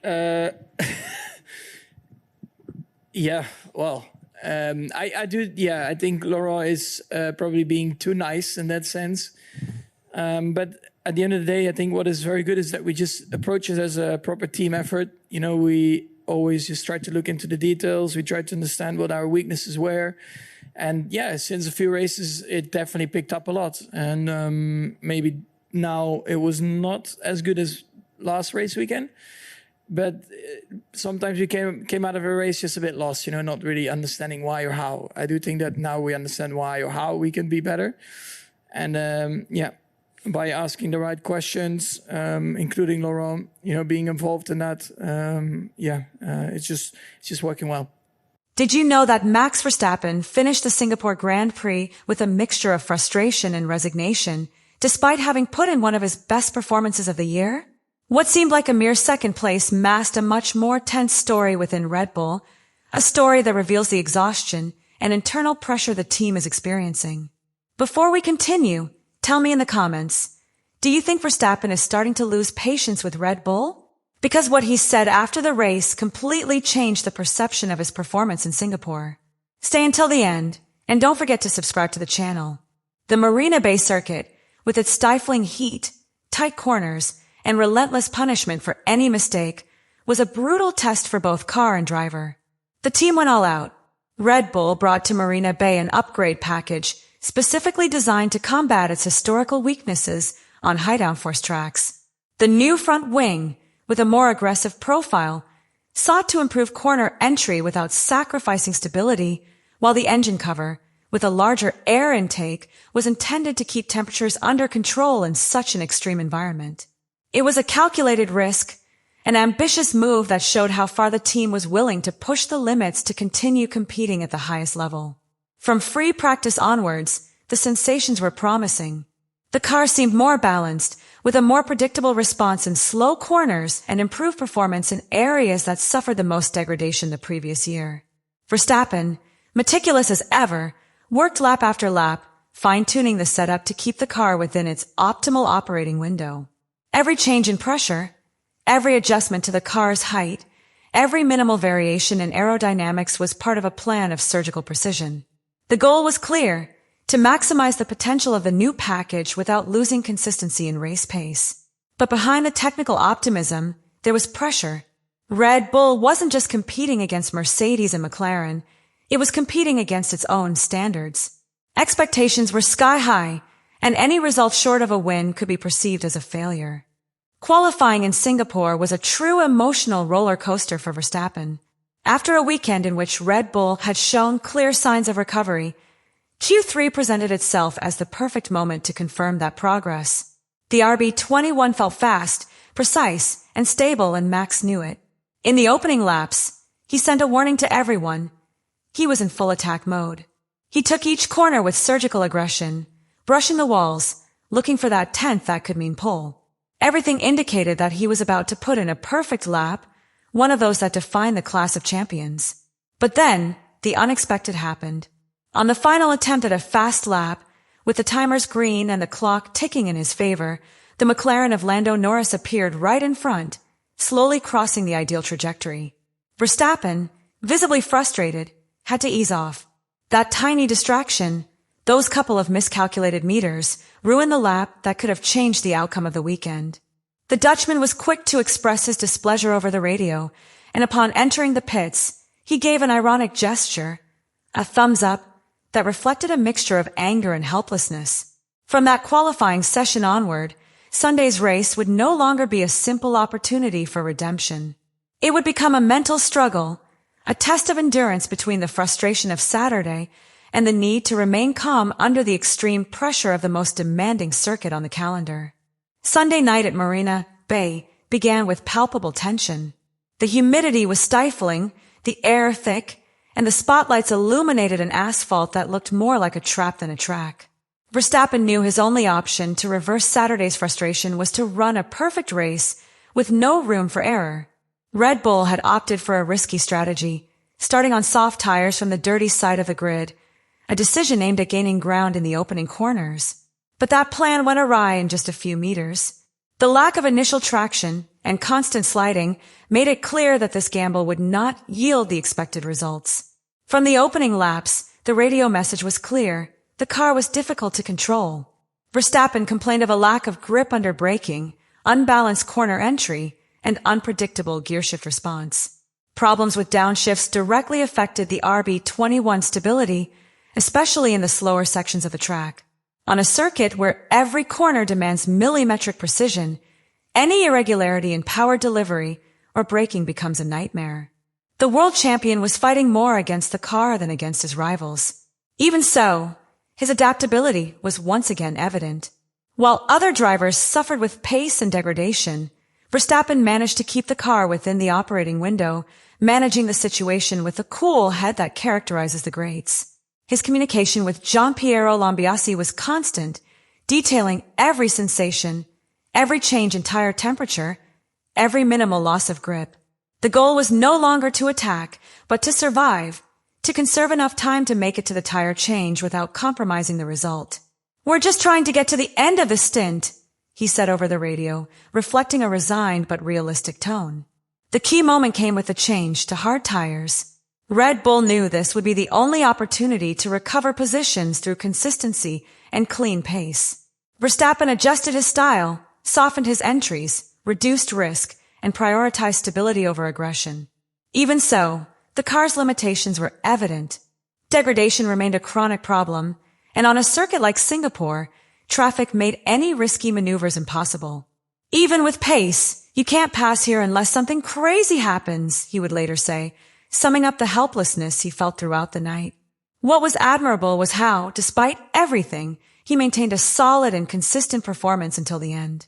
Uh, yeah, well, I do. Yeah, I think Laurent is probably being too nice in that sense. But at the end of the day, I think what is very good is that we just approach it as a proper team effort. You know, we always just try to look into the details. We try to understand what our weaknesses were. And yeah, since a few races, it definitely picked up a lot. And maybe now it was not as good as last race weekend. But sometimes we came out of a race just a bit lost, you know, not really understanding why or how. I do think that now we understand why or how we can be better. And yeah, by asking the right questions, including Laurent, you know, being involved in that, it's just working well. Did you know that Max Verstappen finished the Singapore Grand Prix with a mixture of frustration and resignation, despite having put in one of his best performances of the year? What seemed like a mere second place masked a much more tense story within Red Bull, a story that reveals the exhaustion and internal pressure the team is experiencing. Before we continue, tell me in the comments, do you think Verstappen is starting to lose patience with Red Bull? Because what he said after the race completely changed the perception of his performance in Singapore. Stay until the end, and don't forget to subscribe to the channel. The Marina Bay circuit, with its stifling heat, tight corners, and relentless punishment for any mistake, was a brutal test for both car and driver. The team went all out. Red Bull brought to Marina Bay an upgrade package specifically designed to combat its historical weaknesses on high downforce tracks. The new front wing, with a more aggressive profile, sought to improve corner entry without sacrificing stability, while the engine cover, with a larger air intake, was intended to keep temperatures under control in such an extreme environment. It was a calculated risk, an ambitious move that showed how far the team was willing to push the limits to continue competing at the highest level. From free practice onwards, the sensations were promising. The car seemed more balanced, with a more predictable response in slow corners and improved performance in areas that suffered the most degradation the previous year. Verstappen, meticulous as ever, worked lap after lap, fine-tuning the setup to keep the car within its optimal operating window. Every change in pressure, every adjustment to the car's height, every minimal variation in aerodynamics was part of a plan of surgical precision. The goal was clear, to maximize the potential of the new package without losing consistency in race pace. But behind the technical optimism, there was pressure. Red Bull wasn't just competing against Mercedes and McLaren, it was competing against its own standards. Expectations were sky high, and any result short of a win could be perceived as a failure. Qualifying in Singapore was a true emotional roller coaster for Verstappen. After a weekend in which Red Bull had shown clear signs of recovery, Q3 presented itself as the perfect moment to confirm that progress. The RB21 felt fast, precise, and stable, and Max knew it. In the opening laps, he sent a warning to everyone. He was in full attack mode. He took each corner with surgical aggression, brushing the walls, looking for that tenth that could mean pole. Everything indicated that he was about to put in a perfect lap, one of those that define the class of champions. But then, the unexpected happened. On the final attempt at a fast lap, with the timers green and the clock ticking in his favor, the McLaren of Lando Norris appeared right in front, slowly crossing the ideal trajectory. Verstappen, visibly frustrated, had to ease off. That tiny distraction, those couple of miscalculated meters, ruined the lap that could have changed the outcome of the weekend. The Dutchman was quick to express his displeasure over the radio, and upon entering the pits, he gave an ironic gesture, a thumbs up, that reflected a mixture of anger and helplessness. From that qualifying session onward, Sunday's race would no longer be a simple opportunity for redemption. It would become a mental struggle, a test of endurance between the frustration of Saturday and the need to remain calm under the extreme pressure of the most demanding circuit on the calendar. Sunday night at Marina Bay began with palpable tension. The humidity was stifling, the air thick, and the spotlights illuminated an asphalt that looked more like a trap than a track. Verstappen knew his only option to reverse Saturday's frustration was to run a perfect race with no room for error. Red Bull had opted for a risky strategy, starting on soft tires from the dirty side of the grid, a decision aimed at gaining ground in the opening corners. But that plan went awry in just a few meters. The lack of initial traction and constant sliding made it clear that this gamble would not yield the expected results. From the opening laps, the radio message was clear. The car was difficult to control. Verstappen complained of a lack of grip under braking, unbalanced corner entry, and unpredictable gearshift response. Problems with downshifts directly affected the RB21 stability, especially in the slower sections of the track. On a circuit where every corner demands millimetric precision, any irregularity in power delivery or braking becomes a nightmare. The world champion was fighting more against the car than against his rivals. Even so, his adaptability was once again evident. While other drivers suffered with pace and degradation, Verstappen managed to keep the car within the operating window, managing the situation with the cool head that characterizes the greats. His communication with Gianpiero Lambiase was constant, detailing every sensation, every change in tire temperature, every minimal loss of grip. The goal was no longer to attack, but to survive, to conserve enough time to make it to the tire change without compromising the result. "We're just trying to get to the end of the stint," he said over the radio, reflecting a resigned but realistic tone. The key moment came with the change to hard tires. Red Bull knew this would be the only opportunity to recover positions through consistency and clean pace. Verstappen adjusted his style, softened his entries, reduced risk, and prioritized stability over aggression. Even so, the car's limitations were evident. Degradation remained a chronic problem, and on a circuit like Singapore, traffic made any risky maneuvers impossible. "Even with pace, you can't pass here unless something crazy happens," he would later say, summing up the helplessness he felt throughout the night. What was admirable was how, despite everything, he maintained a solid and consistent performance until the end.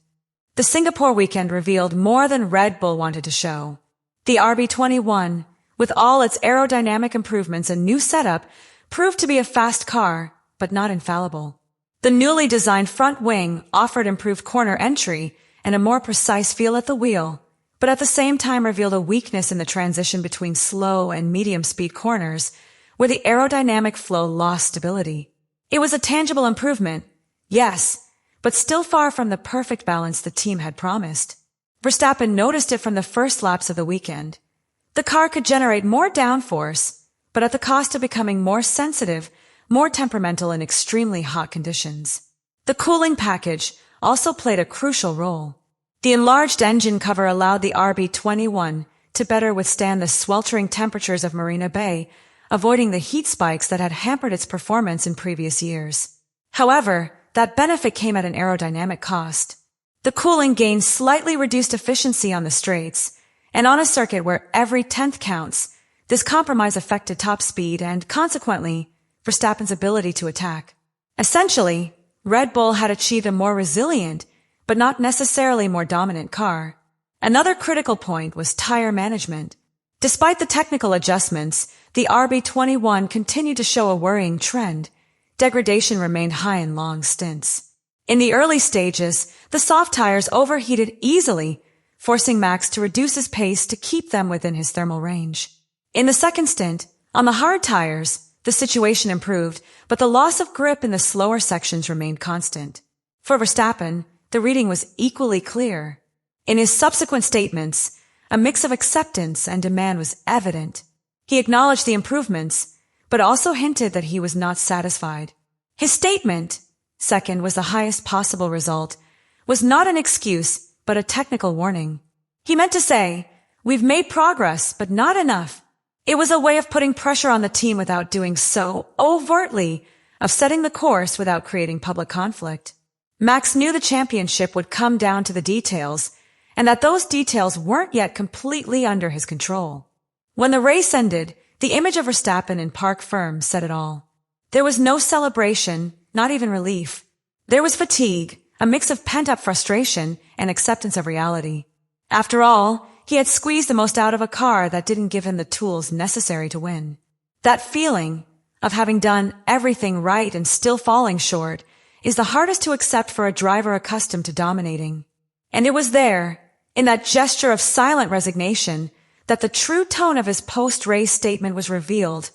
The Singapore weekend revealed more than Red Bull wanted to show. The RB21, with all its aerodynamic improvements and new setup, proved to be a fast car, but not infallible. The newly designed front wing offered improved corner entry and a more precise feel at the wheel, but at the same time revealed a weakness in the transition between slow and medium-speed corners, where the aerodynamic flow lost stability. It was a tangible improvement, yes, but still far from the perfect balance the team had promised. Verstappen noticed it from the first laps of the weekend. The car could generate more downforce, but at the cost of becoming more sensitive, more temperamental in extremely hot conditions. The cooling package also played a crucial role. The enlarged engine cover allowed the RB21 to better withstand the sweltering temperatures of Marina Bay, avoiding the heat spikes that had hampered its performance in previous years. However, that benefit came at an aerodynamic cost. The cooling gained slightly reduced efficiency on the straights, and on a circuit where every tenth counts, this compromise affected top speed and, consequently, Verstappen's ability to attack. Essentially, Red Bull had achieved a more resilient, but not necessarily more dominant car. Another critical point was tire management. Despite the technical adjustments, the RB21 continued to show a worrying trend. Degradation remained high in long stints. In the early stages, the soft tires overheated easily, forcing Max to reduce his pace to keep them within his thermal range. In the second stint, on the hard tires, the situation improved, but the loss of grip in the slower sections remained constant. For Verstappen, the reading was equally clear. In his subsequent statements, a mix of acceptance and demand was evident. He acknowledged the improvements, but also hinted that he was not satisfied. His statement, second was the highest possible result, was not an excuse, but a technical warning. He meant to say, "We've made progress, but not enough." It was a way of putting pressure on the team without doing so overtly, of setting the course without creating public conflict. Max knew the championship would come down to the details, and that those details weren't yet completely under his control. When the race ended, the image of Verstappen in Parc Ferme said it all. There was no celebration, not even relief. There was fatigue, a mix of pent-up frustration and acceptance of reality. After all, he had squeezed the most out of a car that didn't give him the tools necessary to win. That feeling of having done everything right and still falling short is the hardest to accept for a driver accustomed to dominating. And it was there, in that gesture of silent resignation, that the true tone of his post-race statement was revealed,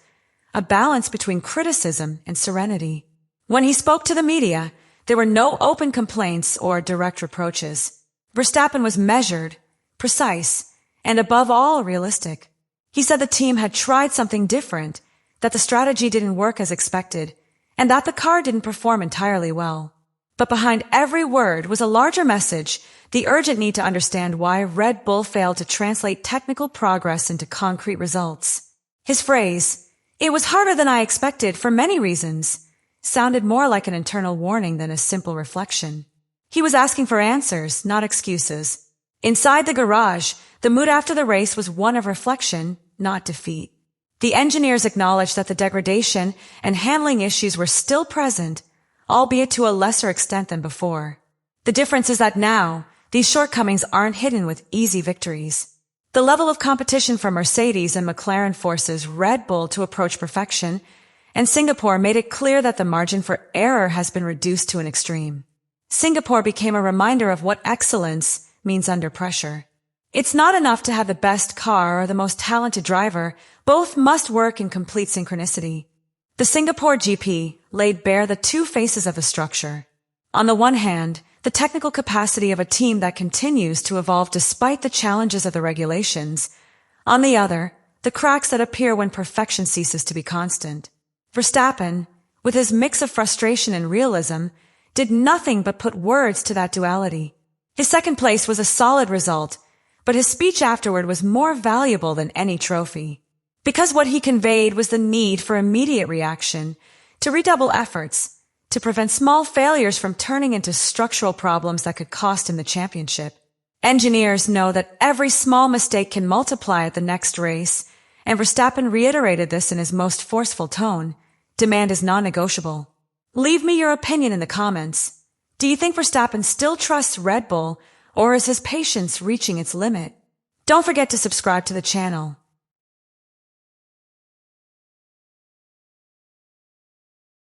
a balance between criticism and serenity. When he spoke to the media, there were no open complaints or direct reproaches. Verstappen was measured, precise, and above all realistic. He said the team had tried something different, that the strategy didn't work as expected, and that the car didn't perform entirely well. But behind every word was a larger message, the urgent need to understand why Red Bull failed to translate technical progress into concrete results. His phrase, "It was harder than I expected for many reasons," sounded more like an internal warning than a simple reflection. He was asking for answers, not excuses. Inside the garage, the mood after the race was one of reflection, not defeat. The engineers acknowledged that the degradation and handling issues were still present, albeit to a lesser extent than before. The difference is that now, these shortcomings aren't hidden with easy victories. The level of competition from Mercedes and McLaren forces Red Bull to approach perfection, and Singapore made it clear that the margin for error has been reduced to an extreme. Singapore became a reminder of what excellence means under pressure. It's not enough to have the best car or the most talented driver, both must work in complete synchronicity. The Singapore GP laid bare the two faces of the structure. On the one hand, the technical capacity of a team that continues to evolve despite the challenges of the regulations. On the other, the cracks that appear when perfection ceases to be constant. Verstappen, with his mix of frustration and realism, did nothing but put words to that duality. His second place was a solid result, but his speech afterward was more valuable than any trophy. Because what he conveyed was the need for immediate reaction, to redouble efforts, to prevent small failures from turning into structural problems that could cost him the championship. Engineers know that every small mistake can multiply at the next race, and Verstappen reiterated this in his most forceful tone. Demand is non-negotiable. Leave me your opinion in the comments. Do you think Verstappen still trusts Red Bull, or is his patience reaching its limit? Don't forget to subscribe to the channel.